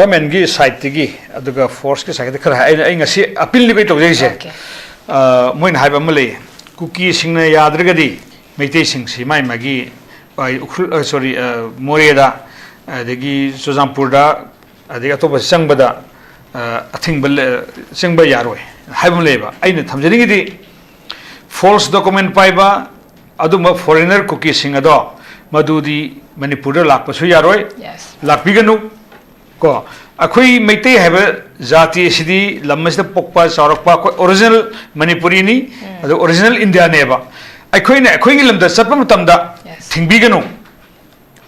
Government gi side tigi aduga force ki side khara ai ngasi appeal ni to jese moin haiba male cookie singna yadragadi meite sing si mai magi sorry Moreh da adagi Ccpur da adagi atoba sangbada athingbal singba yaroi haiba leba aina thamjani gi false document paiba aduma foreigner cookie singa do madudi manipur da lakpa su yaroi lakbiganu ko akhui meite have jati sidi lammasda pokpa sarakpa original manipuri ni original india neba akhui ne akhui lamda sappa matamda thingbiganu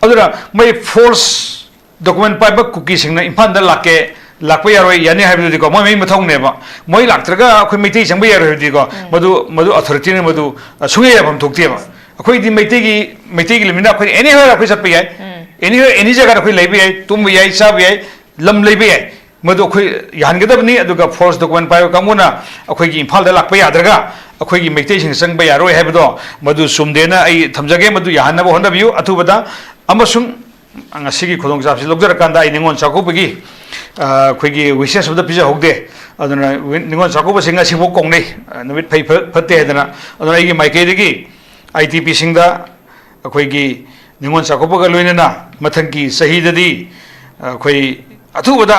adura mai false document paiba cookie singna impan da lakke lakpa yaroi yani have diko moi mathong neba moi laktraga akhui meite sangba yaroi diko madu authority ne madu sunge yabam thokteba akhui di meite gi limina akhui anywhere akhui sappa yai anywhere any jaga akhui leibi yai tum yai sab yai lam leibi yai madu akhui yangadabni aduga false document paiba kamuna akhui gi imphal da lakpa yadraga akhui gi meite sing sangba yaroi habdo madu sumdena ai thamjage madu yahanna bo hondabiu athubada amasung angasigi khodong japsi lokjar kanda ai ningon chakubagi akhui gi wishes of the pizza hogde aduna ningon chakuba singa sibok kongne numit phai phatte adana aduna ai gi maike digi ITP singda akhui gi ningon chakuba ga loinana mathangi sahidadi akhui athubada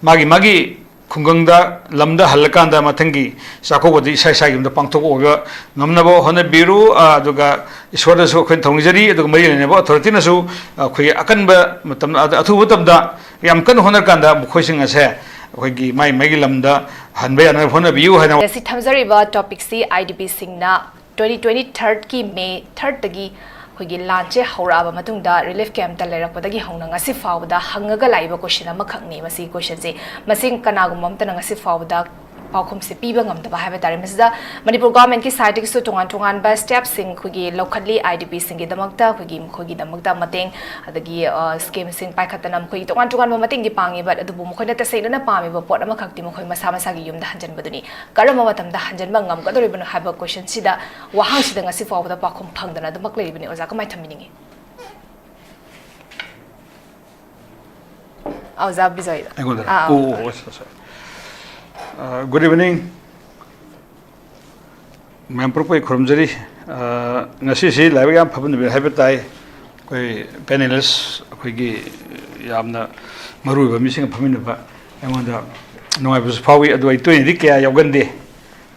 magi khungangda lamda halakanda mathangi sakobadi sai gimda pangthok oga ngamnabo hona biru aduga iswarda so khoi thongjari aduga mari ne ba authority na su khoi akanba matam athuba tamda yam kan honar kanda khoi sing ase khoi gi mai lamda hanbe ana hona biu hana si thamjari ba topic si IDP singna 2023 ki May 3 tagi hoigi lanche hauraba matungda relief camp ta lerakpadagi hauna ngasi fawda hangaga laiba question ama khakni masi question se masing kanagum amta ngasi fawda paukhum se piba ngamdaba haiba tare masda manipur government ki side ki su tongan ba step sing khogi lokhatli IDP sing gi damakta khogi damakta mateng adagi scheme sing pai khatanam khogi tongan ba mateng gi pangi ba adubu mokhoina ta seina pami ba pot ama khakti mokhoi masa gi yumda hanjan baduni karama matamda hanjan ba ngam kadori ban haiba question sida wahang sida ngasi fawda paukhum phangdana damak lei bini oja kamai thaminingi auza Bijoy good evening ma'am propoi khurumjari ngasi si laiba yam phabun bi haibatai koi panelists koi gi yamna maruiba mising phaminba amonda noi bus phawi adoi toini dik ya yogande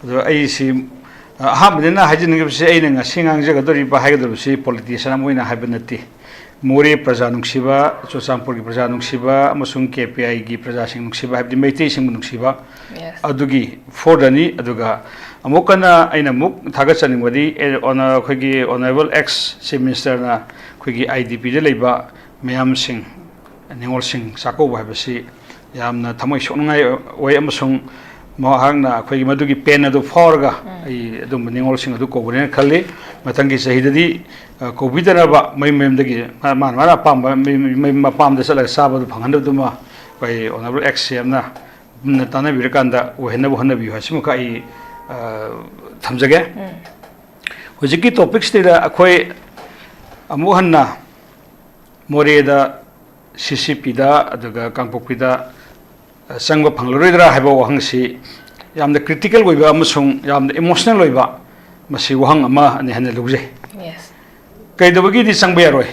ado ai si hamdena hajin ngi si ai nga singang jaga dori ba haigadru si politician amoina haibanati Moreh praja nungsiba Ccpur gi praja nungsiba amasung KPI gi praja sing nungsiba habdi meite sing nungsiba adugi fordani aduga amukana aina muk thaga chaningwadi ona khogi honorable ex chief minister na khogi IDP de leiba mayam sing ningol sing sako habasi yamna thamoi songai oi amasung mohangna khogi madugi pen adu forga ai adum ningol sing adu ko bune khalli matangi sahidadi Covid-19 may mana pam da sala sabadu phanganda duma kai honorable XCM na tana birkanda ohena bohna bi hasimu kai thamjage hojiki topics tira akhoi Amuk Hanna Moreh da CCP da aduga kangpokpi da sangba phanglaroidra haiba wahangsi yamda critical oiba amasung yamda emotional oiba masi wahang ama ani hana lugje kay dabagi di sangba yaroi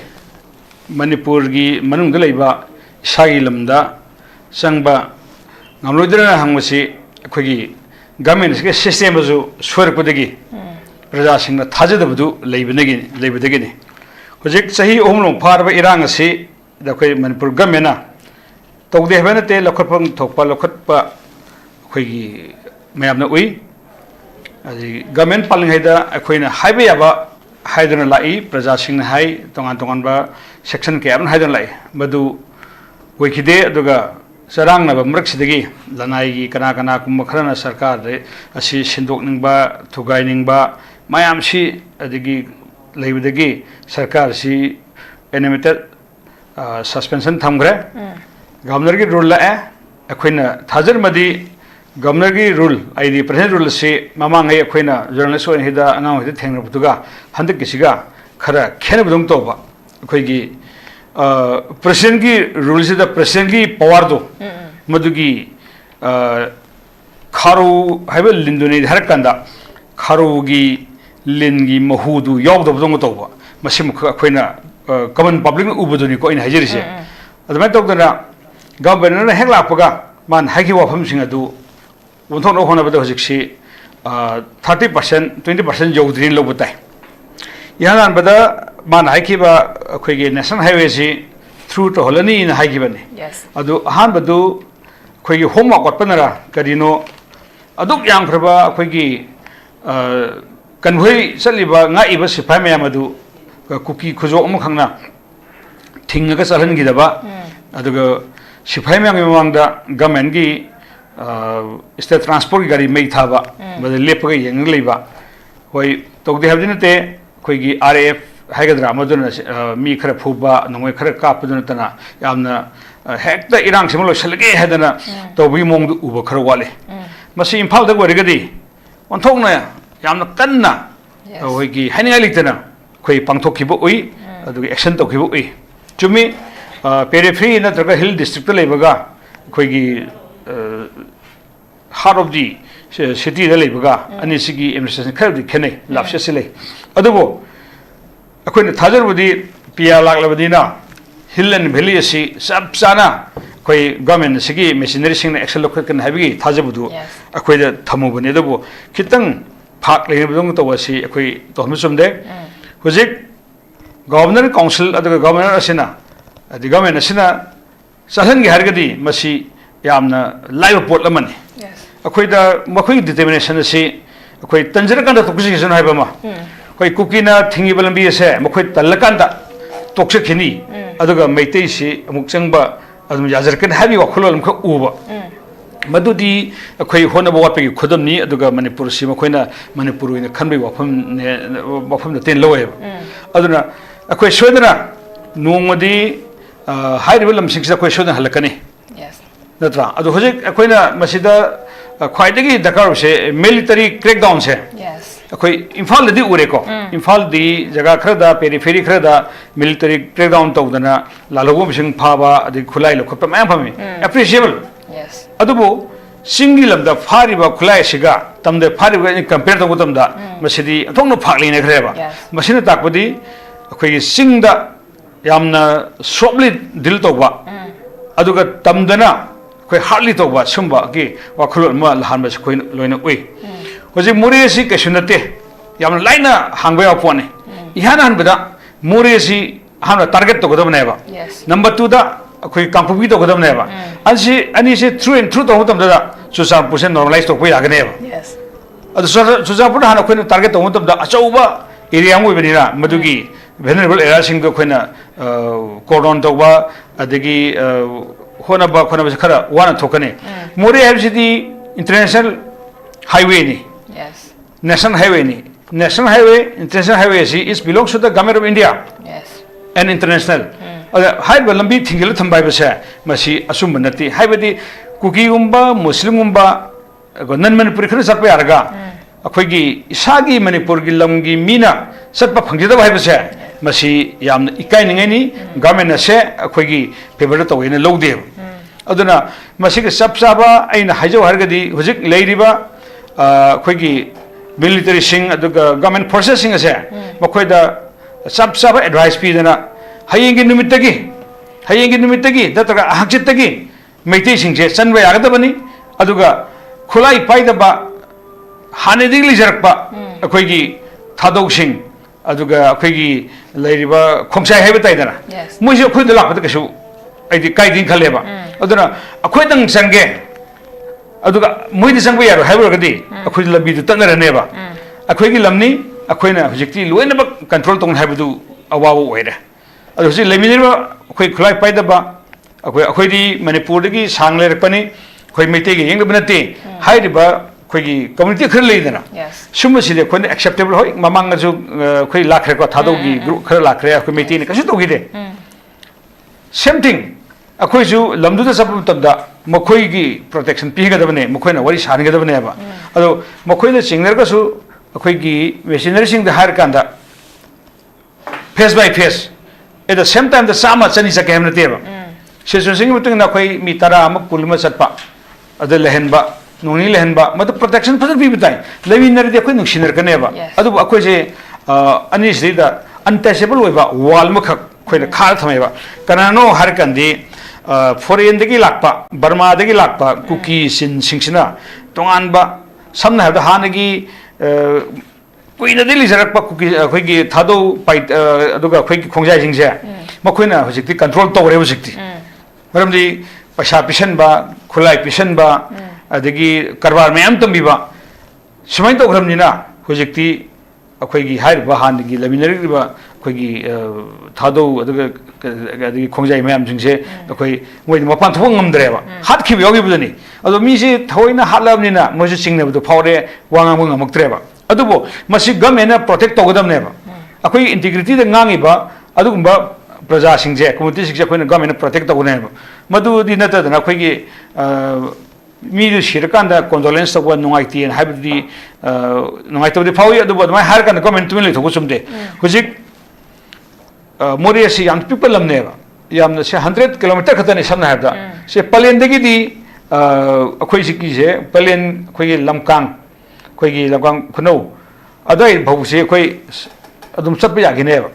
manipur gi manung da leiba sagi lamda sangba ngamloidra na hangmasi akhoi government ge system azu swarpudagi praja singna thajadabadu leibadagi ni hojik sahi omlong farba irang asi da khoi manipur government na tawde hebana te lokhatpang thokpa lokhatpa akhoi gi mayamna ui adi government paling haida akhoina haiba yaba haidana lai praja singna hai tongan ba section ke amna haidana lai madu oikhide aduga sarangna ba mraksidagi lanai gi kana kum kharana sarkar re asi sindok ningba thugai ningba mayam si adigi leibadagi sarkar si animated suspension thamgre governor gi rule la akhoina thajar madi governor gi rule ID president rule si mamang ai akhoina journalist oin hida angang hida thengna butuga handak kisiga khara khena budong to ba akhoi gi president ki rule se da president ki power do madugi kharu haiba linduni har kanda kharu gi lingi mahudu yog do dong to ba masim khoina common public ubuduni ko in hajiri se adamai tok dana governor na hek lapaga man hagi wafam sing adu wonthon no hona bada hojik si 30% 20% jodrin lo butai yanan bada man hagi ba khoige national highway si through to holani in hagi bani adu han badu khoige homework wat panara kadino aduk yang praba khoige kanhoi saliba nga iba sipai mayam adu kuki khujo am khangna thinga chalan gi daba aduga sipai mayam mangda government gi state transport gi gari mei thaba bada lepa gi yang leiba hoi tokde habdina te khoi gi rf haigadra maduna mi khara phuba nongoi khara kapuduna tana yamna hekta irang simlo salge hadana tobi mong uba khara wale masi imphal da gorigadi onthokna yamna kanna hoi gi haninga litana khoi pangthokhibo ui adugi action tokhibo ui chumi periphery na traga hill district leibaga khoi gi heart of the city da leibaga ani sigi administration khari khene lapse sile adubo akoina thajarbudi pia laklabadina hill and valley si sab sana khoi government sigi machinery sing na action lokhan kan habigi thajabudu akoida thamubani adubo kitang phak leibadong to wasi akoi to sumde hujik governor council aduga governor asina adi government asina sahan gi hargadi masi yamna live port lamani akoi da makoi determination asi akoi tanjara kan da tokusi jon haiba ma koi kukina thingi balambi ase makoi talakan da tokse khini aduga meitei si amuk changba adum yajar kan habi wakholol mkha uba madudi akhoi hona ba watpegi khudam ni aduga manipur si makhoina manipur ina khanbai wafam da ten loe aduna akhoi soidana nongmadi hairiba lamsing sa akhoi soidana halakani natra adu hojik akhoina masida khwaidagi dakar se military crackdown se akhoi imphal di ure ko imphal di jaga khra da periphery khra da military crackdown tawdana lalogo bising phaba adi khulai lo khopta mayam phami appreciable adubo singilam da fariba khulai siga tamde fariba compare to tamda masidi thongno phakli ne khreba masina takpadi akhoi singda yamna sobli dil tawba aduga tamdana khoi hardly tawba sumba ki wakhulol ma lahan ba khoi loina ui hoji Moreh si kesunate yamna laina hangba pone ihana hanbada Moreh si hamna target to godam neba number 2 da akhoi kampubi to godam neba ani se through and through to hotam da susam pusen normalize to poi aganeba adu susam pun hana khoi target to hotam da achauba area ngoi benina madugi vulnerable area sing do khoina cordon to ba adigi hona ba khona ba khara wana thokane Moreh habsidi international highway ni national highway ni national highway international highway is belongs to the government of India and international high lambi thingil thambai ba sa masi asum banati haibadi kuki umba muslim umba non manipur khana sakpa yarga akhoi gi isagi manipur gi lamgi mina satpa phangjida ba ba sa masi yamna ikai ningai ni government ase akhoi gi favor to ina lode aduna masi ga sapsaba aina haijo hargadi hujik leiriba akhoi gi military sing aduga government processing ase makhoi da sapsaba advice pi dana hayeng gi numitagi datra hakchitagi meitei singje chanba yagadabani aduga khulai paidaba hanedi lijarakpa akhoi gi thadok sing aduga akhoi gi leiriba khomsai haiba taidana moise akhoi da lakpa kasu aidi kaidin khaleba aduna akhoi dang sange aduga moide sangba yaro haibagadi akhoi lambi du tanarane akhoi gi lamni akhoina hujikti loina ba control tong haibadu awawo oire adu si leminirba akhoi khulai paidaba akhoi di manipur gi sangle rakpani akhoi meite gi yeng banate hairiba akhoi gi community khar leidana summa side akhoi acceptable hoi mamang ju akhoi lakhre ko thado gi group khar lakhre akhoi meite ni kasu to gi de same thing akhoi ju lamdu da sab tabda makhoi gi protection pi ga dabane makhoi na wari san ga dabane ba adu makhoi na chingner ka su akhoi gi machinery sing da har kanda face by face at the same time the sama chani sa kem na teba situation mutung na khoi mi tara amuk pulma chatpa adal lehenba nuni lehenba madu protection phasal bi bitai lewi nar de khoi nuksiner kaneba adu akhoi je ani sida untouchable oiba wall ma khak khoi na khal thameba kanano har kandi foreign dagi lakpa Burma dagi lakpa cookie sin singsina tongan ba samna ha da hanagi kuina dili jarakpa cookie khoi gi thado pai aduga khoi gi khongjai singse makoina hojikti control tawre hojikti maramdi paisa pisan ba khulai pisan ba adagi karbar mayam tambi ba sumai to gramnina hojikti akhoi gi hair ba han gi laminari ba khoi gi thado aduga adagi khongjai mayam singse akhoi moi mapan thong ngamdre ba hat khi yogi budani ado mi si thoina halabnina moju singne bu phawre wanga mu ngamaktre ba adubo masi government protect togodamne ba akhoi integrity da ngangi ba adugumba praja singje community singje akhoi government protect togone ba madu di nata da akhoi gi mi du shirkanda condolence to one nungaiti and habdi nungaito de phawi adubo mai har kan government tumile thogu sumde hujik Moreh si young people lamne ba yamna se 100 km khatani samna habda se palen degi di akhoi siki je palen khoi lamkang khoi gi lamkang khuno adai bhause khoi adum satpa yagine ba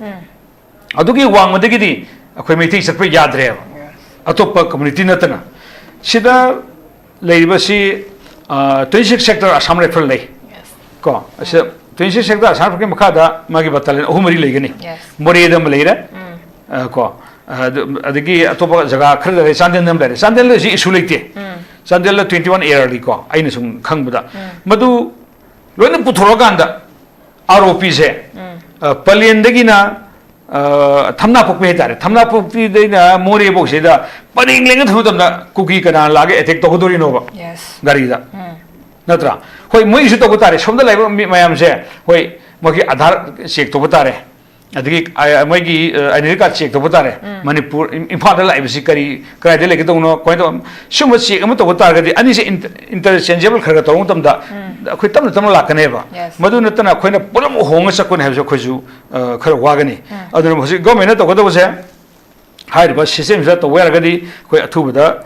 adugi wang madegi di akhoi methi satpa yadre ba atop community natana sida leibasi 26 sector Assam rifle lei ko ase 26 sector Assam ke makada magi battalion ohumari leigani Moreh dam leira ko adagi atopa jaga khar le Chandel dam le Chandel le issue leite Chandel le 21 yearly ko aina sum khangbuda madu loina puthoroganda ROP se palian dagi na thamna pokpe hetare thamna pokti deina Moreh bokse da paring lenga thamdamna cookie kana lage attack to godori no ba gari da natra hoi moi isu to gotare somda laiba mayam se hoi mogi aadhar check to gotare adigi mogi identity card check to gotare manipur imphal la ibsi kari krai de lege to no koi to sum check am to gotare gadi ani se interchangeable khar to ngam da khoi tam tam la kane ba madu natana khoina pulam hong sakun ha jo khoju khar wagani aduna hosi government to godo se hai ba system za to wer gadi khoi athu da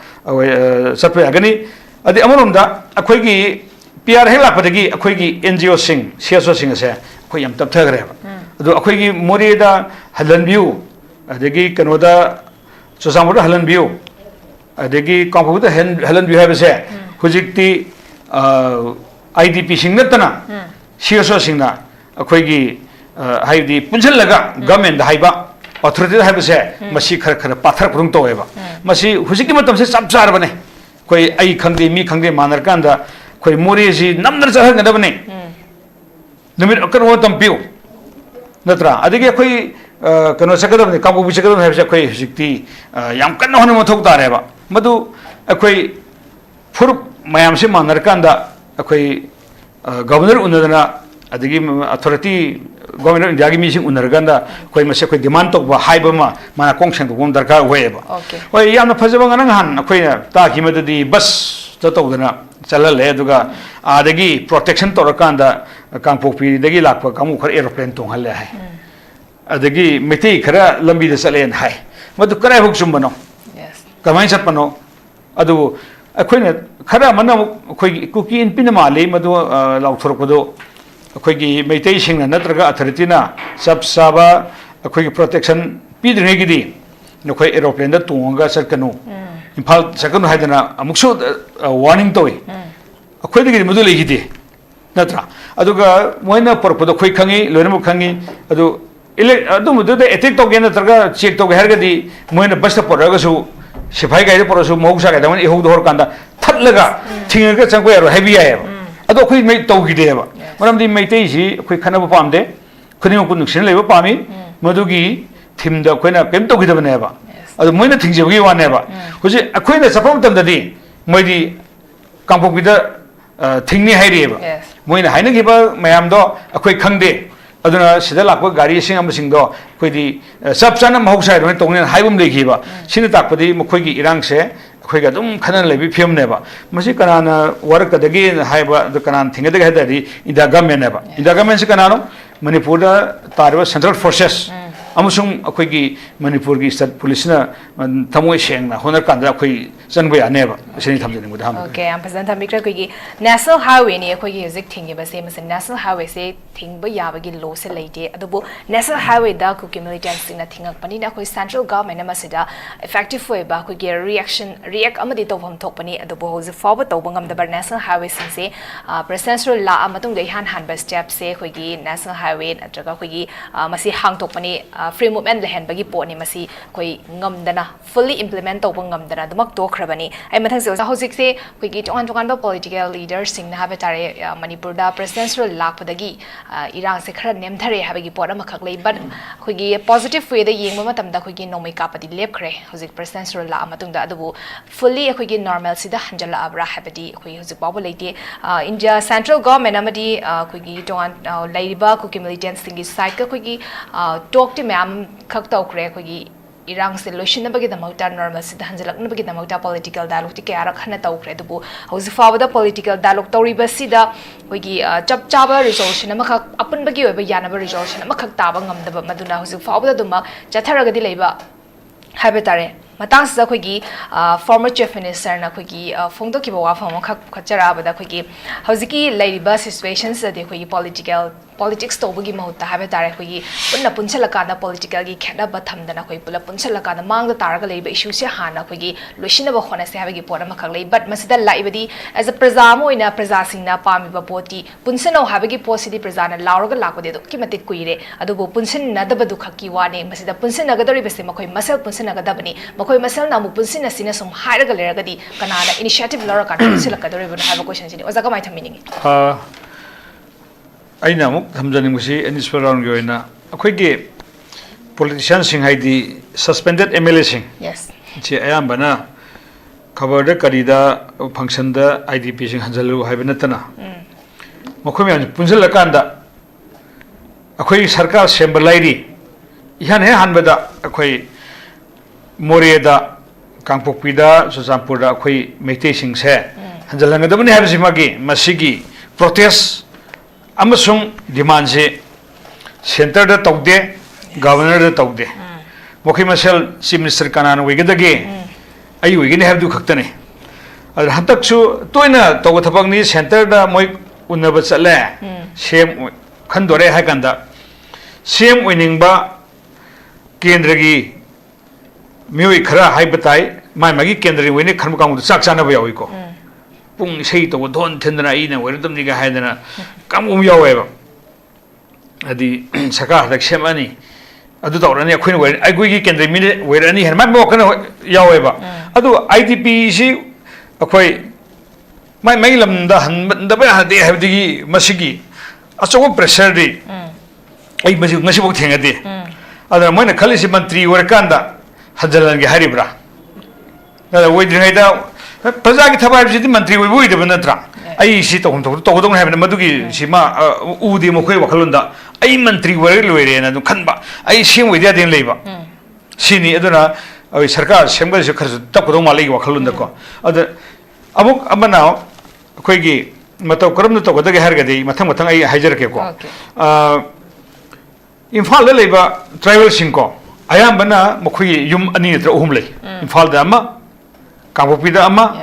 satwe agani adi amonom da akhoi gi PR hela padagi akhoi gi NGO sing CSO sing se khoi yam tap thagre ba adu akhoi gi Moreh da halan view adagi kanoda sosam da halan view adagi kampu da halan view ha se hujikti IDP sing natana CSO sing na akhoi gi haidi punjal laga government haiba authority haiba se masi khar khar pathar purung to eba masi hujikti matam se chap char bane koi ai khangde mi khangde manar kanda koi Moreh si namnar chah ngadabne numit akar ho tampiu natra adigi koi kano sakadabne kambu bichakadam habse koi hujikti yam kan hono mothok tare ba madu koi fur mayam se manar kanda koi governor unadana adigi authority governor India gi meeting unarganda koi mase koi demand tok ba haiba ma mana kongseng bom darkar hoeba oi yamna phajaba ngang han koi ta ki madadi bus to todana chalale aduga adagi protection torakanda kangpokpi dagi lakpa kamu khar aeroplane tong halle hai adagi meti khara lambi de chalen hai madu karai hok sumbano kamai chapano adu akoina khara mana khoi cookie in pinamali madu lauthorkodo akhoi meitei singna natraga authority na sab saba akhoi protection pidrine gidi nokhoi aeroplane da tunga sakanu imphal sakanu haidana amukso warning toy akhoi digi mudu legidi natra aduga moina porpodo khoi khangi loinamu khangi adu adu mudu da attack to gena traga check to hergadi moina basta poraga su sipai gaide porosu mohsa ga daman ihog dor kanda thatlaga thinga ga changko yaro heavy ay ado khoi mei to gide ba maramdi meitei si khoi khana ba pamde khoni ko nuksin leba pami madugi thimda khoina kem to gidabane ba ado moina thingjebi wane ba hoji akhoina sapam tamdadi moidi kampokida thingni hairi ba moina haina giba mayam do akhoi khangde aduna sida lakwa gari sing am sing do khoidi sab chana mohsa ro tongne haibum legi ba sina takpadi mokhoi gi irang se khoi ga dum khanan lebi phim ne ba masi kanana work dagi haiba do kanan thinga de hadari inda government ne ba inda government se kanano manipur da tarwa central forces amusung akoi gi manipur gi state police na thamoi seng na honar kan da akoi chanbai aneba seni thamjani mu da ham okay am present amikra koi gi national highway ni akoi gi music thing ba se mas national highway se thing ba ya ba gi law se leide adubu national highway da ku militants sing na thingak pani na akoi central government na masida effective way ba akoi gi react amadi tawam thok pani adubu hoje forward tawba ngam da national highway sing se presidential la amatung de han ba step se akoi gi national highway atraga akoi gi masi hang thok pani free movement le hen bagi po ni masi koi ngam dana fully implement tawba ngam dana dumak to khrabani ai mathang se hojik se koi gi tongan ba political leaders sing na habe tare manipur da presidential lak padagi irang se khara nem thare habagi pot ama khak lei but koi gi positive way da yeng ma tam da koi gi nomai ka pati lep khre hojik presidential la amatung da adu fully koi gi normal sida hanjala abra habadi koi hojik babu leite india central government amadi koi gi tongan laiba koi militants sing gi side ka koi gi talk ti ma'am khak taw khre koi gi irang se lotion bagi da mauta normal sida hanjalak na bagi da mauta political dialogue ti kaya rakhana taw khre dubu hausi fawa da political dialogue tori basida koi gi chap chaba resolution ama khak apun bagi oiba yana ba resolution ama khak taba ngam da maduna hausi fawa da duma chatharaga di leiba habe tare matang sa koi gi former chief minister na koi gi phongdo ki bawa phamo khak khachara ba da koi gi hausi ki leiba situations da koi gi politics to bagi mahutta habe tare koi punna punchal ka da political gi khena ba thamdana koi pula punchal ka da mang da taraga leiba issue se hana koi gi loishina ba khona se habe gi pora ma khak lei but masida laibadi as a prajamo ina praja singna pami ba poti punsano habe gi posidi prajana lauraga lakko de ki matik kuire adu bo punsin na da badu khaki wane masida punsin na ga dori bese makoi masal punsin na ga da bani makoi masal na mu punsin na sina sum hairaga leraga di kanana initiative laura ka punsin la ka dori ba have question sini oza ka mai thamini aina muk thamjani musi aniswar round gi oina akoi gi politician sing haidi suspended MLA sing yes che ayambana khabar da karida function da IDP sing hanjalu haibana tana makoi me punjal la kanda akoi sarkar sember lairi ihan he hanbada akoi Moreh da Kangpokpi da Ccpur da akoi meitei sing se hanjalanga da bani habisi magi masigi protest amasung demand se center da tawde governor da tawde mokhi masal chief minister kanan wegedage ai wegene habdu khaktane ad hatak su toina taw thabak ni center da moi unaba chale sem khandore ha kanda sem oiningba kendra gi mioi khara haibatai mai magi kendra gi wene kharma kamu chak chana ba yawi ko pung sei to don thendna ina weradam ni ga haidana kamum yaweba adi saka dak semani adu tawrani akhoi we ai gui gi kendra mi werani her mai mo kana yaweba adu IDP si akhoi mai lam da han da ba hade habdi masigi acho pressure di ai masi ngasi bok thengade adu moina khali si mantri werkanda hajalan gi haribra da wedri da प्रजा की थबाई जी मंत्री वो इधर बनत्रा आई सी तो हम तो दो है ना मधु की सीमा ऊदी मुखै वखलुंदा आई मंत्री वरे लोरे ना तो खनबा आई सेम विद्या दिन लेबा सीनी अदना अभी सरकार सेमगल से खर्च तब को माले की वखलुंदा को अद अमुक अमना कोई की मतलब करम तो को दगे हर गदे मथंग मथंग आई हाइजर के को इम्फाल ले लेबा ट्राइबल सिंह को आयाम बना मुखै युम अनि नेत्र उहुम ले इम्फाल दा अमा Kangpokpi da ama,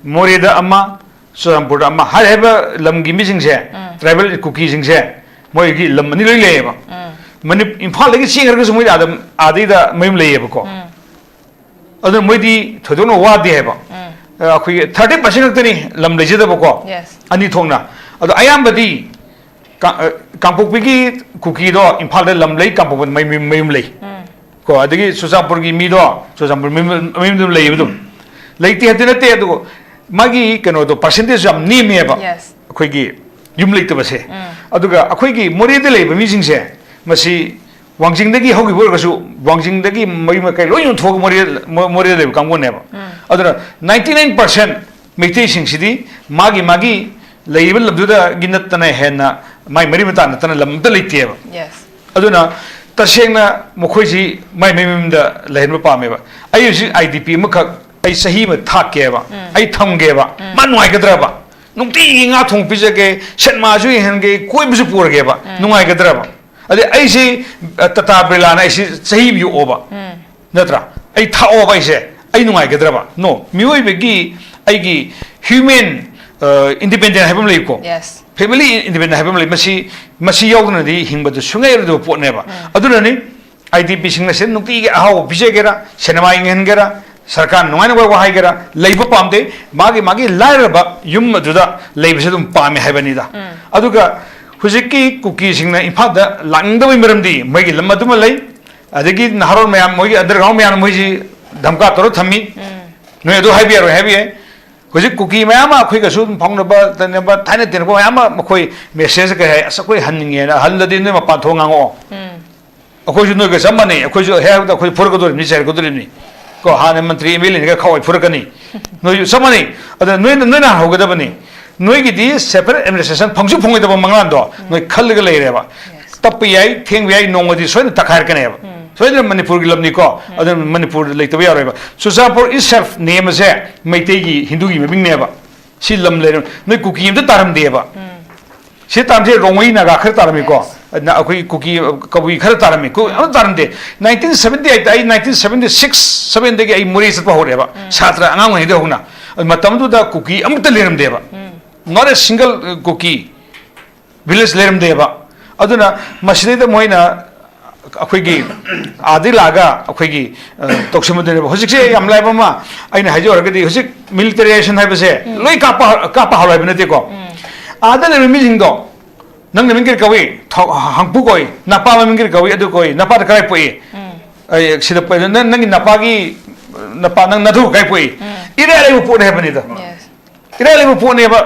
Moreh da ama, Ccpur da ama, har heba lam gi mi sing se, tribal cookie sing se, moi gi lam ni loi le ba. Mani imphal lagi sing har ga sumoi da adi da mayum le ba ko. Adu moi di thodono wa di heba. Akhui 30% tani lam le jeda ba ko. Ani thongna. Adu ayam badi Kangpokpi gi cookie do imphal da lam le Kangpokpi mayum le. Ko adigi Ccpur gi mi do Ccpur mayum dum le ba leiti hadina te adu magi kano do percentage jam ni me ba akhoi gi yum leite ba se aduga akhoi gi Moreh de lei ba mi sing se masi wangjing dagi hogi bor gasu wangjing dagi mai ma kai loi thog Moreh de kam go ne ba adura 99% meitei sing sidi magi leibel labdu da ginat tana hena mai mari mata na tana lam da leite ba aduna tasengna mokhoi ji mai da lehin ba pa me ba ayu ji IDP makha ai sahi ma thak ke ba ai tham ge ba man nuai gadra ba nungti nga thong pije ge set ma ju hen ge koi bu pur ge ba nuai gadra ba अदे ऐसी तता बिरला ना ऐसी सही भी ओबा नत्रा ऐ था ओबा ऐसे ऐ नुंगाई गद्रबा no मियोई बेगी ऐगी human independent है बमले को फैमिली इंडिपेंडेंट है बमले मसी मसी यावदन दी हिंगबद सुंगाई रदो पोटनेबा अदुननी आईडीपी सिंग से नुक्ति के आहाव बिजेगेरा सिनेमा इंगेरा सरकार नुंगाई नुंगाई वाहाइगेरा लेबो पामदे मागी मागी लाइरबा युम अदुदा लेबसे दुम पामे हैबनीदा अदुगा हुजिकी कुकी सिंगना इफादा लांगदबई मरमदी मैगी लम्मदुमा लई अदगी नहरोल मयाम मोगी अंडरग्राउंड मयाम मोजी धमका तोरो थम्मी नोय दो हाइबियारो हाइबिए हुजिक कुकी मयाम अखोई गसु फंगनबा तनेबा थाने तेनबो मयाम मखोई मेसेज के है असकोई हन्निंगे ना हल्लदि ने मपा थोंगांगो अखोई जु नोगे सम्माने अखोई जु हेर अखोई फुरगदोरि नि सेर गदोरि को हाने मंत्री एमएलए ने खवai फुरगनी नोय सम्माने अद नोय नोयना होगदबनी नोयगी दी सेपरेट एडमिनिस्ट्रेशन फंक्शन फंगदबा मंगलांदो नोय खल्लग लेरेबा तप याई थेंग याई नोंगदी सोइन तखार कनेबा सोइन मणिपुर की लमनी को अद मणिपुर लेतबा यारोबा सुसापुर इज सेल्फ नेम से मैतेगी हिंदू की मिंगनेबा सी लम ले नोय कुकी एम तारम देबा सी तामजे रोंगई नागा खर तारमी को ना अखोई कुकी कबुई खर तारमी को अम तारम दे 1978 आई 1976 7 देगे आई मोरे सतबा होरेबा छात्र अंगांग हिदे होना मतमदुदा कुकी अमत लेरम देबा not a single cookie village lerem deba aduna masjid moina akhoi adilaga akhoi toksumudene hojikse yam laiba ma aina hajo hargadi hojik militarization haibase loi kapa halai benate ko adale miming do nang mingir kawi hangpu koi napa mingir kawi adu koi napa kai poi ai sida nang napa gi napa nang nadu kai poi ire ai pu ne bani da ire ai pu ne ba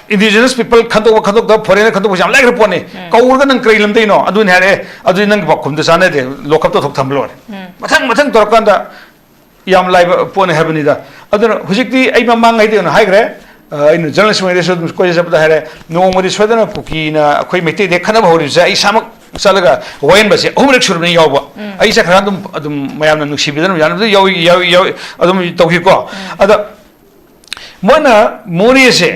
Indigenous people khandok da foreigner khandok jam like repone kaurga nang krei lamdei no adu ne adu nang bakhum da sane de lokap to thok thamlo mathang torkan da yam live pone habani da adu hujikti ai mamang ai de no haigre in journalist में Resso कोई जब दा है no Modi स्वदना cookie ना कोई मेते दे खना भौरि जा ई सामक चलगा वयन बसे होमरेक सुरु ने यावबा आई सा खरा दुम मयाम ना नुक्सी बिदन यान याव अदुम तौही को अदा मोना मोरी से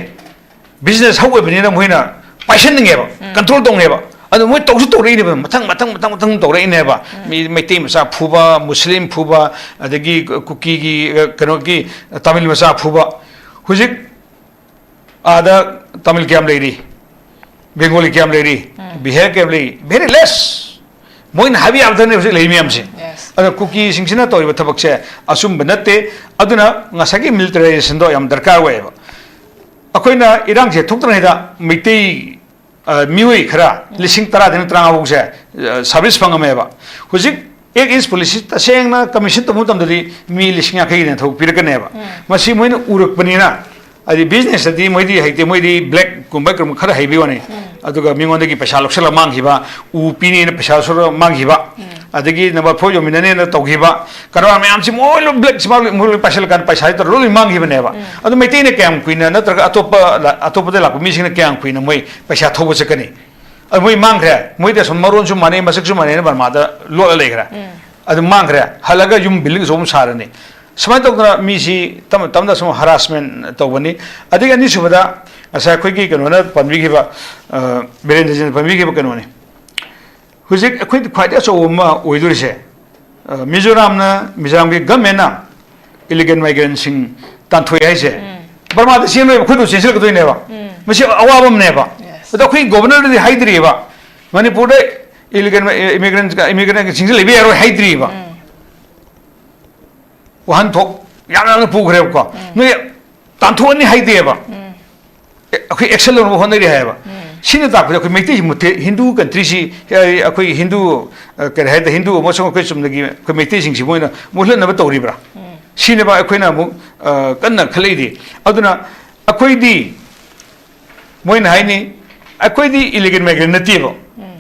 बिजनेस हाउ बनिना मोइना पैशन नेबा कंट्रोल दोंगेबा अदु मोय तौसु तौरेनेबा मथंग तौरेनेबा मेते मसा फुबा मुस्लिम फुबा अदगी कुकी की कनो की तमिल मसा फुबा हुजिक आदा तमिल क्या लेरी बेंगोली क्या लेरी बिहार क्या लेरी वेरी लेस मोइन हाबी आबदने उसे लेमी हमसे अगर कुकी सिंगसिना तो ये थबक से असुम बनते अदुना ngасagi militarization दो यम दरकार हुए अखोइना इरांग से थुक्तने दा मिट्टी मिउई खरा लिसिंग तरा दिन त्रांग से सर्विस फंगमेबा हुजिक एक इंच पुलिस तसेंगना कमीशन तो मुतमदली मी लिसिंग आखै ने थोक पिरकनेबा मसी मोइन उरकपनिना अदि बिजनेस अदि मोइदी हाइते मोइदी ब्लैक कुंबा क्रम खरा हाइबिवने अदुगा मिंगोंदगी पैसा लक्सला मांगिबा उ पिनी ने पैसा सुर मांगिबा अदगी नंबर 4 योमिनने न तौगिबा करा मैम सि मोइलो ब्लैक स्मॉल मोइलो पैसा लकान पैसा तो रोली मांगिबनेबा अदु मेते ने कैम कुइना नत्रगा अतोपदे लाकु मिसिंग कैम कुइना मोइ पैसा थोबो चकनी अ मोइ मांगरे मोइदे सम मरोन सु माने मसक सु माने बर्मादा लो लेगरा अदु मांगरे हलगा युम बिल्डिंग सोम सारने समाय तौदना मीसी तमदा सम हरासमेंट तौबनी अदिग अनि सुबदा असा खोइगी कनोना पनबिगिबा बेरेंजन पनबिगिबा कनोने हुजिक खोइ ख्वाइदा सोमा ओइदुरिसे मिजोरामना मिजोराम के गवर्नमेंटना इलीगल माइग्रेंट सिंग तानथोय हाइसे बर्मा द सिनो खोइदो सेंसर कदोइनेबा मसे अवाबमनेबा अदा खोइ गवर्नर दि हाइद्रिबा मणिपुर दे इलीगल इमिग्रेंट सिंग लेबे यारो हाइद्रिबा वहां थोक याना पुखरे को नुय तांथोनी हाइदेबा अखै एक्सेल नो होनरि हायबा सिने ताक अखै मेति मुते हिंदू कंट्री सि अखै हिंदू करे हायदा हिंदू मोसो अखै सुमनगी अखै मेति सिंग सि मोइना मुहलन तौरिब्रा सिने बा अखैना मु कन्ना खलैदि अदुना अखैदि मोइना हाइनि अखैदि इलीगल माइग्रेंट नतिबो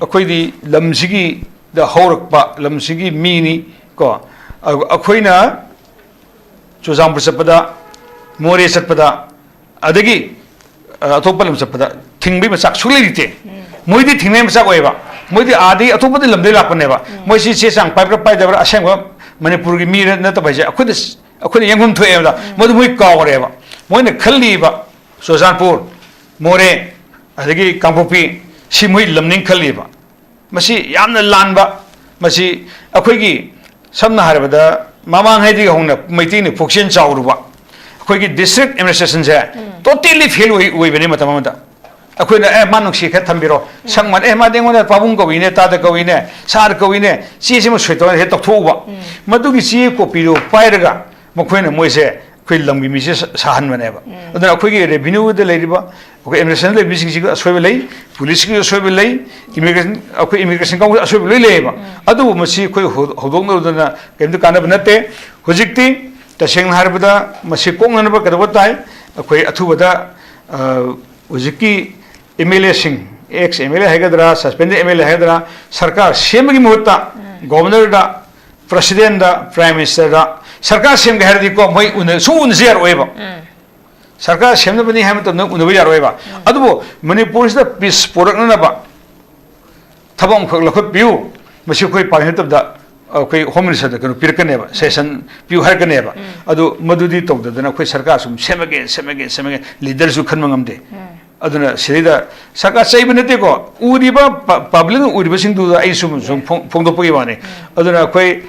अखैदि लमसिगी द हौरकपा लमसिगी मीनी को अखैना चुजामपुर चपदा मोरे चपदा अदगी अतोपलम चपदा थिंगबी मसाक सुलेरिते मोइदि थिंगने मसाक ओइबा मोइदि आदि अतोपदि लमदे लापनेबा मोइसि चेसांग पाइब्रा पाइदबरा असेंगबा मणिपुर की मीर नतबैसे अखुद यंगम थोएबदा मदु मोइ कावरेबा मोइने खल्लीबा चुजामपुर मोरे अदगी कांपोपी सि मोइ लमनिंग खल्लीबा masi yamna lanba masi akhoi samna harabada mamang haidi hongna maiti ni phoksien chawruba akhoi district administration se totally fail oi bani matamamda akhoi na manuk si kha thambiro sangman ma dengona pabung ko ine ta da ko ine sar ko ine si si mo soito he tok thoba madugi si ko piro pairaga mokhoina moise khoi lambi mi se sahan maneba adana akhoi revenue de leiriba okay immigration le bising si asoi lei police ki asoi lei immigration akhoi immigration ka asoi lei leba adu masi khoi hodong no dana kemdu kana banate hojikti taseng harbada masi kongna ba kadaba tai akhoi athubada hojiki MLA sing ex MLA hagadra suspended MLA hagadra sarkar semgi muhutta governor da president da prime minister da sarkar sem ghardi ko moi un su un zero eba sarkar sem na bani ham to no un yaro eba adubo manipur da peace porak na ba thabam khok lakhot piu masi khoi pa hetab da khoi home minister da kanu pirkane ba session piu har kane ba adu madudi to da na khoi sarkar sum semage leader su khan mangamde aduna serida saka saibnete ko uriba public uriba singdu ai sum phongdo pogi bane aduna koi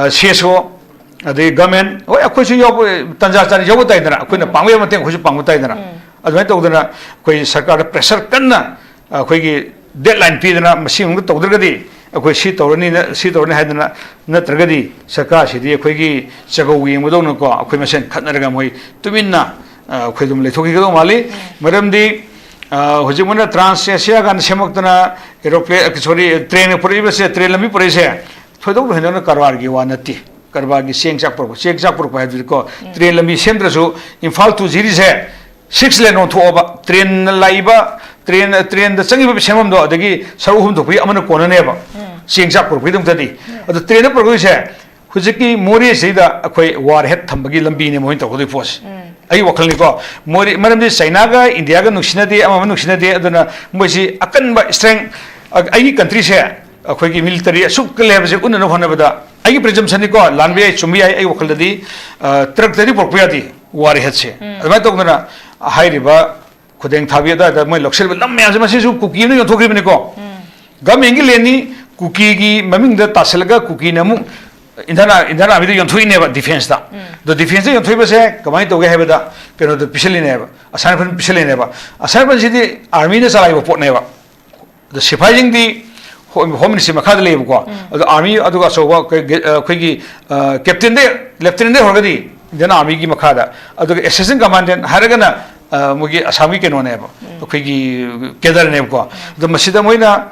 seso ade government oi akhoi su yob tanja chari yob tai dana akhoi na pangwe mate khoi su pangwa tai dana aduna to dana koi sarkar pressure kanna akhoi gi deadline pi dana masing to dagadi akhoi si torani hadana natragadi sarkar sidi akhoi gi chago wi modong ko akhoi masen khatnaraga moi tuminna akhoi dum le thoki go mali maramdi hojimuna trans asia gan semoktana aeroplane sorry train puri se train lami puri se thodo hendona karwar gi wanati karwar gi sengchak por pa ko train lami semdrasu imphal to jiri se 6 lane on thoba train laiba train da changi ba semam do adagi saruhum do pui amana kona ne ba sengchak por pui dum tadi adu train por ko se hujiki Moreh seida akhoi war het thambagi lambi ne moin to ko pos ai wakal ni ko Moreh maram de China ga India ga nuksina de ama nuksina de aduna moisi akan ba strength ai country se akhoi gi military asuk le ba se unna no hona bada ai presumption ni ko lanbi ai chumi ai wakal di truck tari porpya di war het se adma to na hai riba khudeng thabi da moi loksel lam me ase masi su kuki ni thokri ni ko gam engi leni kuki gi maming da taselga kuki na mu indana ami de yonthui ne ba defense da the defense yonthui ba se kamai to ge heba da keno the pisali ne ba asan phan pisali ne ba asan phan si di army ne salai ba pot ne ba the siphai di home ministry makha de le ko the army adu ga so ba khoi gi captain de lieutenant de horgadi indana army gi makha da adu assistant commandant haragana mugi asami keno ne ba khoi gi kedar ne ko the masida moina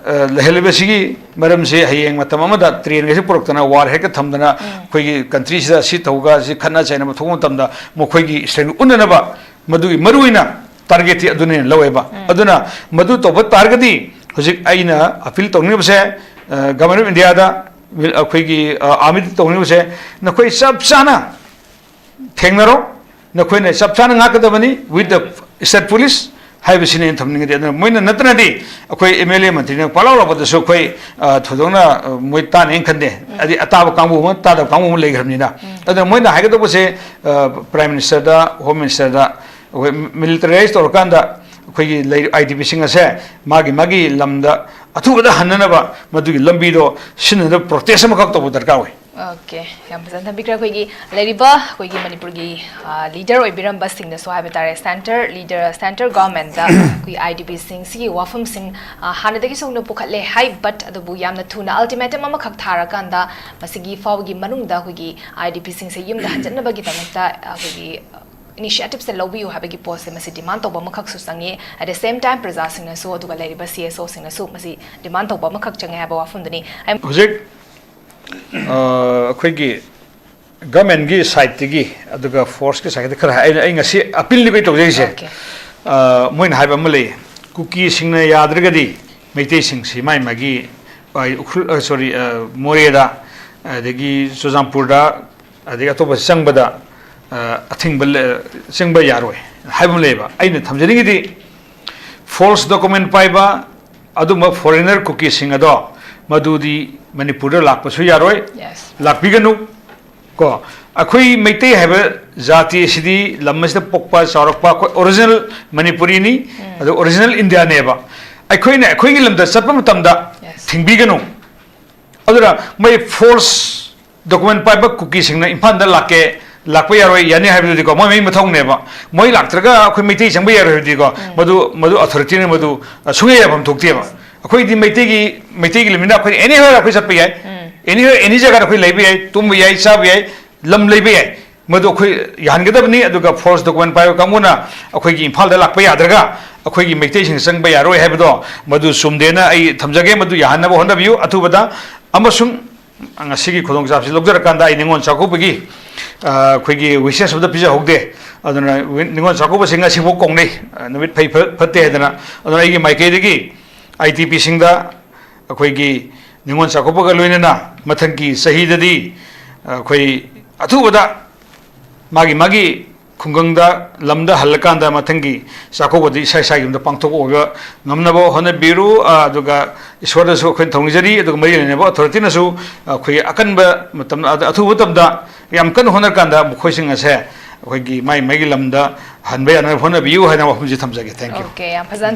lehelbesigi maram se hayeng matam amada train ge purokna war he ka thamdana khoi country sida si thoga si khana chaina ma thong tamda mo khoi gi strength unna ba madu maruina target ti adune laweba aduna madu to ba targeti hojik aina appeal tongni bse government of India da khoi gi army tongni bse na khoi sab sana thengnaro na khoi ne sab sana nga ka dabani with the state police hai bisine thamning de moina natna di akhoi MLA mantri na palaw la so khoi thodona moi tan eng khande adi ataba kangbu ma ta da kangbu le gharni na adna moina hai ga to se prime minister da home minister da militarized or kanda khoi IDP singa se magi lamda athu da hanna ba madugi lambi do sin da protest ma kak to darka we okay yam pazan bikra khoi gi leriba khoi gi manipur gi leader oi biram bas sing na so habi tare center government da khoi IDP sing si wafam sing hana de gi song no pukhatle hai but adu bu yam na thuna ultimatum ma khak thara kan da masigi faw gi manung da khoi gi IDP sing se yum da hanjana ba gi tamta khoi gi initiative se lobby you have a post masi demand to ba makhak su sangi at the same time praja sing na so adu ga leriba CSO sing na so masi demand to ba makhak change ha ba wafam dani hojik akhoi gi government gi side gi aduga force gi side khara ai ngasi appeal ni to jai se moin hai ba male kuki singna yadragadi meite sing si mai magi sorry Moreh da adegi Ccpur da adegi atoba sangbada athing singba yaroi hai ba leba aina thamjani gi di false document paiba aduma foreigner kuki singa do madudi manipur lakpa su yaroi lakpiganu ko akhoi meite haba jati sidi lammas da pokpa sarakpa original manipuri ni original India neba ꯑꯩꯈꯣꯏꯅ ꯑꯩꯈꯣꯏꯒꯤ ꯂꯝꯗ ꯆꯠꯄ ꯃꯇꯝꯗ ꯊꯤꯡꯕꯤꯒꯅꯨ ꯑꯗꯨꯅ ꯃꯣꯏ force document ꯄꯥꯏꯕ ꯀꯨꯀꯤꯁꯤꯡꯅ ꯏꯝꯐꯥꯜꯗ ꯂꯥꯛꯄ ꯌꯥꯔꯣꯏ ꯌꯥꯅꯤ ꯍꯥꯏꯕꯗꯨꯗꯤꯀꯣ ꯃꯣꯏ ꯃꯊꯧꯅꯦꯕ ꯃꯣꯏ ꯂꯥꯛꯇ꯭ꯔꯒ ꯑꯩꯈꯣꯏ ꯃꯩꯇꯩ ꯆꯪꯕ ꯌꯥꯔꯣꯏ ꯍꯥꯏꯕꯗꯤꯀꯣ ꯃꯗꯨ ꯑꯊꯣꯔꯤꯇꯤꯅ ꯃꯗꯨ ꯁꯨꯡꯌꯥ ꯌꯥꯐꯝ ꯊꯣꯛꯇꯦꯕ ꯑꯩꯈꯣꯏꯗꯤ ꯃꯩꯇꯩꯒꯤ ꯂꯝꯅꯤꯅ ꯑꯩꯈꯣꯏ ꯑꯦꯅꯤ ꯍꯣꯏ ꯑꯩꯈꯣꯏ ꯆꯠꯄ ꯌꯥꯏ ꯑꯦꯅꯤ ꯖꯒꯥꯗ ꯑꯩꯈꯣꯏ ꯂꯩꯕ ꯌꯥꯏ ꯇꯨꯝꯕ ꯌꯥꯏ ꯆꯥꯕ ꯌꯥꯏ ꯂꯝ ꯂꯩꯕ ꯌꯥꯏ ꯃꯗꯨ ꯑꯩꯈꯣꯏ ꯌꯥꯍꯟꯒꯗꯕꯅꯤ ꯑꯗꯨꯒ ꯐꯣꯔꯁ ꯗꯣꯀꯨꯃꯦꯟ ꯄꯥꯏꯕ ꯀꯥꯡꯕꯨꯅ ꯑꯩꯈꯣꯏꯒꯤ ꯏꯝꯐꯥꯜꯗ ꯂꯥꯛꯄ ꯌꯥꯗ꯭ꯔꯒ ꯑꯩꯈꯣꯏꯒꯤ ꯃꯩꯇꯩꯁꯤꯡ ꯆꯪꯕ ꯌꯥꯔꯣꯏ ꯍꯥꯏꯕꯗꯣ ꯃꯗꯨ ꯆꯨꯝꯗꯦꯅ ꯑꯩ ꯊꯝꯖꯒꯦ ꯃꯗꯨ ꯌꯥꯍꯟꯅꯕ ꯍꯣꯠꯅꯕꯤꯌꯨ ꯑꯊꯨꯕꯗ ꯑꯃꯁꯨꯡ ngasi khudongchapsi logjarakanda ai ningon chakubagi akhoi wishes of the pizza hogde aduna ningon chakuba singa sibok kongnei numit phai phatte aduna aduna ai gi maike digi ITP singda akhoi gi ningon chakuba ga loinana mathangi sahidadi akhoi athubada magi khungangda lamda halakanda mathangi chakubadi sai sai gumda pangthok oga ngamnabo hona biru aduga iswada su khoi thongjari aduga mari ne ba authority na su khoi akanba matam athuba tamda yam kan honar kanda khoi sing ase khoi gi mai lamda hanbe ana hona biu haina wa humji thamjage thank you okay am phazan